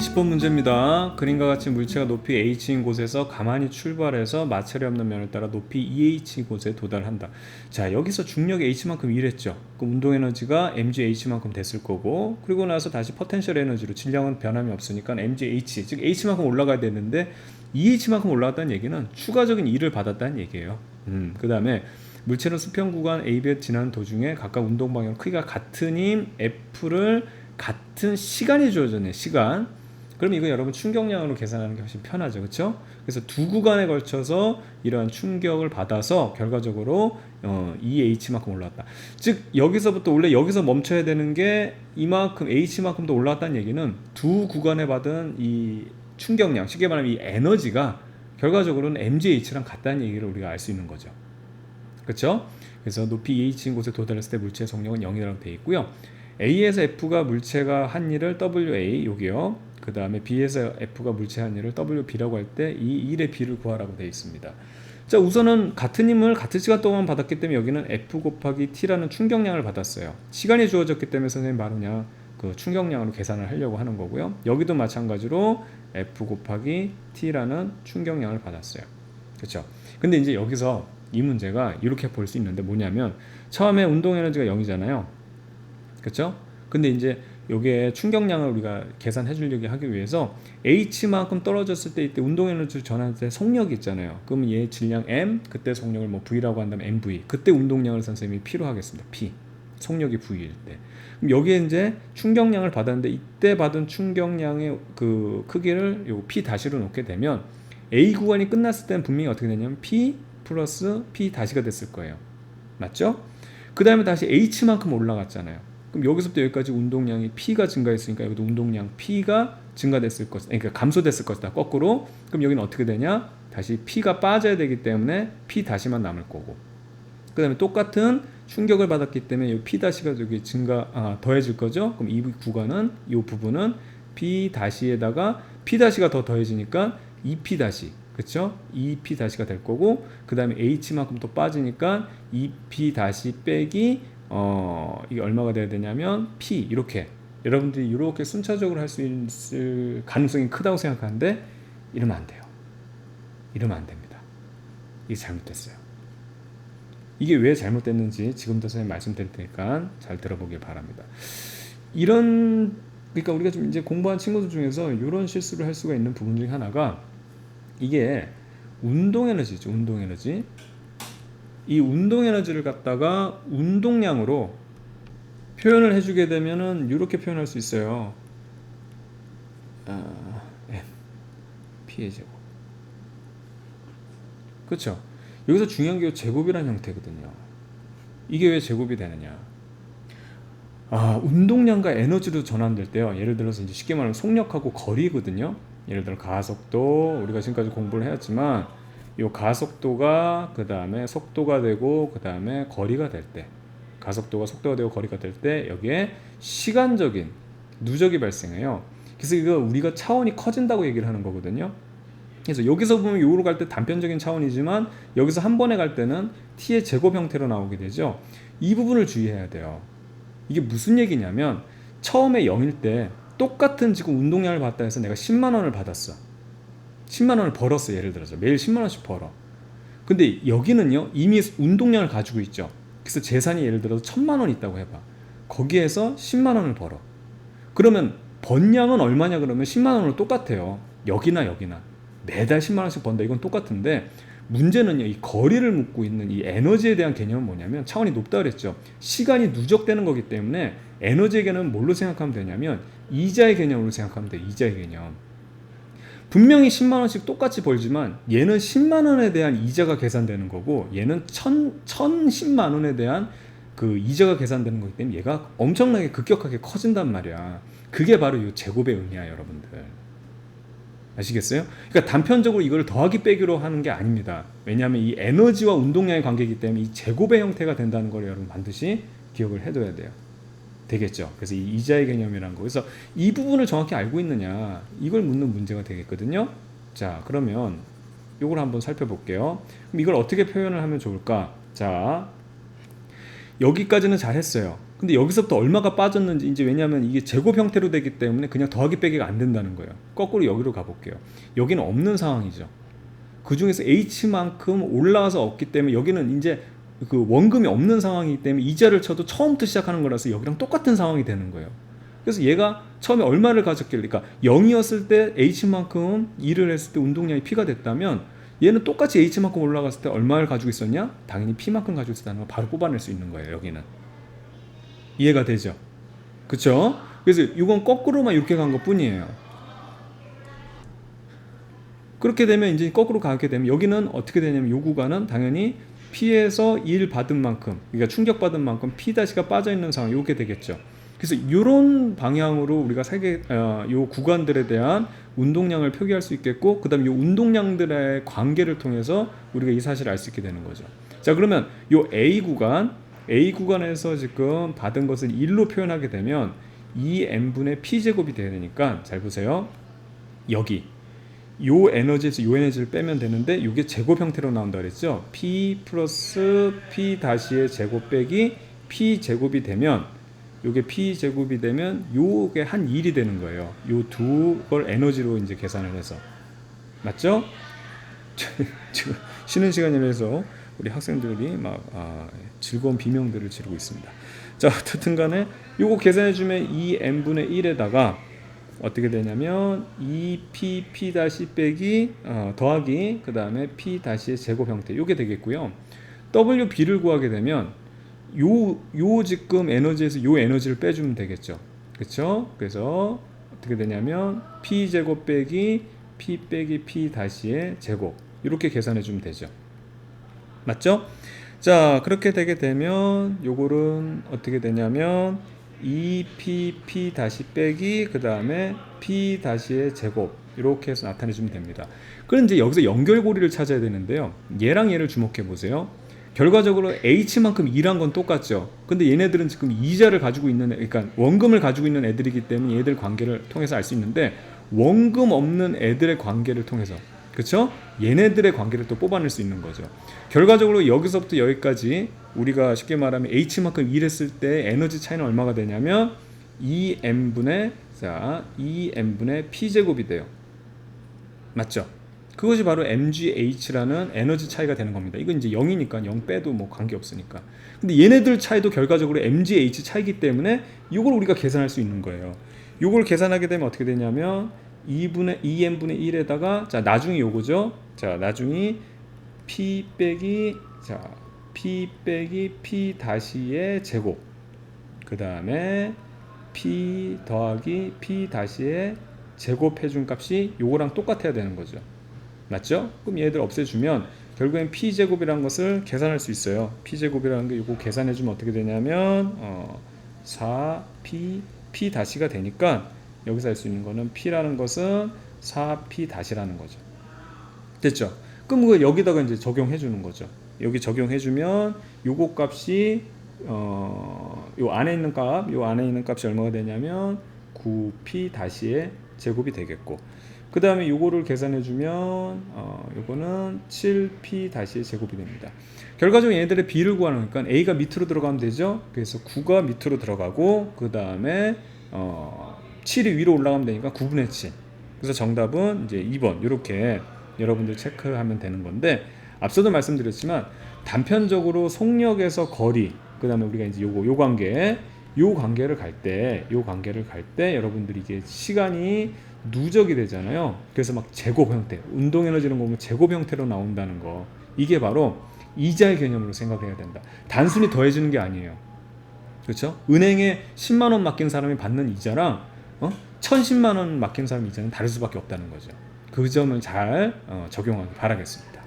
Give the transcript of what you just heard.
20번 문제입니다. 그림과 같이 물체가 높이 h인 곳에서 가만히 출발해서 마찰이 없는 면을 따라 높이 2h 곳에 도달한다. 자, 여기서 중력이 h만큼 이랬죠. 그럼 운동 에너지가 mgh만큼 됐을 거고, 그리고 나서 다시 포텐셜 에너지로 질량은 변함이 없으니까 mgh, 즉 h만큼 올라가야 되는데 2h만큼 올라갔다는 얘기는 추가적인 E를 받았다는 얘기예요. 그 다음에 물체는 수평 구간 AB에 지나는 도중에 각각 운동 방향 크기가 같으니 F를 같은 시간이 주어졌네. 시간. 그럼 이거 여러분 충격량으로 계산하는 게 훨씬 편하죠. 그렇죠? 그래서 두 구간에 걸쳐서 이러한 충격을 받아서 결과적으로 2h만큼 올라왔다. 즉 여기서부터 원래 여기서 멈춰야 되는 게 이만큼 h만큼 더 올라왔다는 얘기는 두 구간에 받은 이 충격량, 쉽게 말하면 이 에너지가 결과적으로는 mgh랑 같다는 얘기를 우리가 알 수 있는 거죠. 그렇죠? 그래서 높이 EH인 곳에 도달했을 때 물체의 속력은 0이라고 되어 있고요. A에서 F가 물체가 한 일을 WA, 여기요. 그 다음에 B에서 F가 물체 한 일을 WB라고 할 때 이 일의 B를 구하라고 되어 있습니다. 자, 우선은 같은 힘을 같은 시간 동안 받았기 때문에 여기는 F 곱하기 T라는 충격량을 받았어요. 시간이 주어졌기 때문에 선생님 바로 그냥 그 충격량으로 계산을 하려고 하는 거고요. 여기도 마찬가지로 F 곱하기 T라는 충격량을 받았어요. 그렇죠? 근데 이제 여기서 이 문제가 이렇게 볼 수 있는데 뭐냐면 처음에 운동 에너지가 0이잖아요. 그렇죠? 근데 이제 요게 충격량을 우리가 계산해 주려고 하기 위해서 H만큼 떨어졌을 때 이때 운동 에너지를 전할 때 속력이 있잖아요. 그러면 얘 질량 M, 그때 속력을 뭐 V라고 한다면 MV. 그때 운동량을 선생님이 P로 하겠습니다. P. 속력이 V일 때. 그럼 여기에 이제 충격량을 받았는데 이때 받은 충격량의 그 크기를 요 P 다시로 놓게 되면 A 구간이 끝났을 때는 분명히 어떻게 되냐면 P 플러스 P 다시가 됐을 거예요. 맞죠? 그 다음에 다시 H만큼 올라갔잖아요. 그럼 여기서부터 여기까지 운동량이 P가 증가했으니까 여기도 운동량 P가 증가됐을 것이다. 그러니까 감소됐을 것이다. 거꾸로. 그럼 여기는 어떻게 되냐? 다시 P가 빠져야 되기 때문에 P 다시만 남을 거고. 그 다음에 똑같은 충격을 받았기 때문에 이 P 다시가 여기 더해질 거죠. 그럼 이 구간은, 이 부분은 P 다시에다가 P 다시가 더 더해지니까 2P 다시. 그쵸? 2P 다시가 될 거고, 그 다음에 H만큼 또 빠지니까 2P 다시 빼기 이게 얼마가 돼야 되냐면 P. 이렇게 여러분들이 이렇게 순차적으로 할 수 있을 가능성이 크다고 생각하는데 이러면 안 돼요. 이러면 안 됩니다. 이게 잘못됐어요. 이게 왜 잘못됐는지 지금도 선생님 말씀드릴 테니까 잘 들어보길 바랍니다. 그러니까 우리가 좀 이제 공부한 친구들 중에서 이런 실수를 할 수가 있는 부분 중에 하나가 이게 운동 에너지죠. 운동 에너지. 이 운동 에너지를 갖다가 운동량으로 표현을 해주게 되면은 이렇게 표현할 수 있어요. M P의 제곱. 그렇죠? 여기서 중요한 게 제곱이라는 형태거든요. 이게 왜 제곱이 되느냐? 운동량과 에너지로 전환될 때요. 예를 들어서 이제 쉽게 말하면 속력하고 거리거든요. 예를 들어 가속도, 우리가 지금까지 공부를 해왔지만 이 가속도가 그 다음에 속도가 되고 그 다음에 거리가 될 때, 가속도가 속도가 되고 거리가 될 때 여기에 시간적인 누적이 발생해요. 그래서 이거 우리가 차원이 커진다고 얘기를 하는 거거든요. 그래서 여기서 보면 요로 갈 때 단편적인 차원이지만 여기서 한 번에 갈 때는 t의 제곱 형태로 나오게 되죠. 이 부분을 주의해야 돼요. 이게 무슨 얘기냐면 처음에 0일 때 똑같은 지금 운동량을 받다 해서 내가 10만 원을 받았어. 10만 원을 벌었어. 예를 들어서 매일 10만 원씩 벌어. 근데 여기는요 이미 운동량을 가지고 있죠. 그래서 재산이 예를 들어서 1000만 원 있다고 해봐. 거기에서 10만 원을 벌어. 그러면 번 양은 얼마냐 그러면 10만 원으로 똑같아요. 여기나 매달 10만 원씩 번다. 이건 똑같은데 문제는요 이 거리를 묻고 있는 이 에너지에 대한 개념은 뭐냐면 차원이 높다 그랬죠. 시간이 누적되는 거기 때문에 에너지의 개념은 뭘로 생각하면 되냐면 이자의 개념으로 생각하면 돼. 이자의 개념. 분명히 10만 원씩 똑같이 벌지만 얘는 10만 원에 대한 이자가 계산되는 거고 얘는 1010만 원에 대한 그 이자가 계산되는 거기 때문에 얘가 엄청나게 급격하게 커진단 말이야. 그게 바로 이 제곱의 의미야, 여러분들. 아시겠어요? 그러니까 단편적으로 이걸 더하기 빼기로 하는 게 아닙니다. 왜냐하면 이 에너지와 운동량의 관계이기 때문에 이 제곱의 형태가 된다는 걸 여러분 반드시 기억을 해둬야 돼요. 되겠죠? 그래서 이 이자의 개념이라는 거. 그래서 이 부분을 정확히 알고 있느냐, 이걸 묻는 문제가 되겠거든요. 자, 그러면 이걸 한번 살펴볼게요. 그럼 이걸 어떻게 표현을 하면 좋을까? 자, 여기까지는 잘 했어요. 근데 여기서부터 얼마가 빠졌는지 이제 왜냐하면 이게 제곱 형태로 되기 때문에 그냥 더하기 빼기가 안 된다는 거예요. 거꾸로 여기로 가볼게요. 여기는 없는 상황이죠. 그 중에서 H만큼 올라와서 없기 때문에 여기는 이제 그 원금이 없는 상황이기 때문에 이자를 쳐도 처음부터 시작하는 거라서 여기랑 똑같은 상황이 되는 거예요. 그래서 얘가 처음에 얼마를 가졌길래, 그러니까 0이었을 때 H만큼 일을 했을 때 운동량이 P가 됐다면 얘는 똑같이 H만큼 올라갔을 때 얼마를 가지고 있었냐? 당연히 P만큼 가지고 있었다는 걸 바로 뽑아낼 수 있는 거예요. 여기는 이해가 되죠? 그쵸? 그래서 이건 거꾸로만 이렇게 간 것 뿐이에요. 그렇게 되면 이제 거꾸로 가게 되면 여기는 어떻게 되냐면 이 구간은 당연히 P에서 1 받은 만큼, 그러니까 충격받은 만큼 P-가 빠져있는 상황, 이렇게 되겠죠. 그래서 이런 방향으로 우리가 이 구간들에 대한 운동량을 표기할 수 있겠고, 그 다음에 이 운동량들의 관계를 통해서 우리가 이 사실을 알 수 있게 되는 거죠. 자, 그러면 이 A 구간에서 지금 받은 것을 1로 표현하게 되면 2n분의 P제곱이 돼야 되니까, 잘 보세요. 여기 요 에너지에서 요 에너지를 빼면 되는데 이게 제곱 형태로 나온다 그랬죠. P 플러스 P 다시의 제곱 빼기 P 제곱이 되면, 요게 P 제곱이 되면 요게 한 1이 되는 거예요. 요 두 걸 에너지로 이제 계산을 해서. 맞죠? 지금 쉬는 시간이라서 우리 학생들이 막 즐거운 비명들을 지르고 있습니다. 자, 어쨌든 간에 요거 계산해 주면 2n분의 1에다가 어떻게 되냐면 2p 다시 빼기 더하기 그 다음에 p 다시의 제곱 형태, 요게 되겠고요. WB를 구하게 되면 요 지금 에너지에서 요 에너지를 빼주면 되겠죠. 그쵸? 그래서 어떻게 되냐면 p 제곱 빼기 p 빼기 p 다시의 제곱, 이렇게 계산해 주면 되죠. 맞죠? 자, 그렇게 되게 되면 요거는 어떻게 되냐면 2pp 다시 빼기 그 다음에 p 다시의 제곱, 이렇게 해서 나타내주면 됩니다. 그럼 이제 여기서 연결고리를 찾아야 되는데요. 얘랑 얘를 주목해 보세요. 결과적으로 H만큼 2란 건 똑같죠. 근데 얘네들은 지금 이자를 가지고 있는, 그러니까 원금을 가지고 있는 애들이기 때문에 얘들 관계를 통해서 알 수 있는데, 원금 없는 애들의 관계를 통해서, 그쵸? 얘네들의 관계를 또 뽑아낼 수 있는 거죠. 결과적으로 여기서부터 여기까지 우리가 쉽게 말하면 H만큼 일했을 때 에너지 차이는 얼마가 되냐면 2n분의 P제곱이 돼요. 맞죠? 그것이 바로 mgh라는 에너지 차이가 되는 겁니다. 이건 이제 0이니까 0 빼도 뭐 관계 없으니까. 근데 얘네들 차이도 결과적으로 mgh 차이기 때문에 이걸 우리가 계산할 수 있는 거예요. 이걸 계산하게 되면 어떻게 되냐면 2n분의 1에다가 자, 나중에 요거죠. 자, 나중에 p 빼기 p 다시의 제곱, 그 다음에 p 더하기 p 다시의 제곱 해준 값이 요거랑 똑같아야 되는 거죠. 맞죠? 그럼 얘들 없애주면 결국엔 p 제곱이라는 것을 계산할 수 있어요. p 제곱이라는 게 요거 계산해주면 어떻게 되냐면 4p 다시가 되니까, 여기서 할 수 있는 거는 p라는 것은 4p 다시라는 거죠. 됐죠? 그럼 여기다가 이제 적용해 주는 거죠. 여기 적용해 주면 요거 값이 요 안에 있는 값이 얼마가 되냐면 9p 다시의 제곱이 되겠고, 그 다음에 요거를 계산해 주면 요거는 7p 다시의 제곱이 됩니다. 결과적으로 얘네들의 b를 구하는 거니까 a가 밑으로 들어가면 되죠. 그래서 9가 밑으로 들어가고 그 다음에 7이 위로 올라가면 되니까 9분의 7. 그래서 정답은 이제 2번, 이렇게 여러분들 체크하면 되는 건데, 앞서도 말씀드렸지만 단편적으로 속력에서 거리, 그 다음에 우리가 이제 요 관계를 갈 때 여러분들이 이게 시간이 누적이 되잖아요. 그래서 막 제곱 형태, 운동 에너지는 보면 제곱 형태로 나온다는 거, 이게 바로 이자의 개념으로 생각해야 된다. 단순히 더해지는 게 아니에요. 그렇죠? 은행에 10만 원 맡긴 사람이 받는 이자랑 1010만 원 맡긴 사람 이자는 다를 수밖에 없다는 거죠. 그 점을 잘 적용하기 바라겠습니다.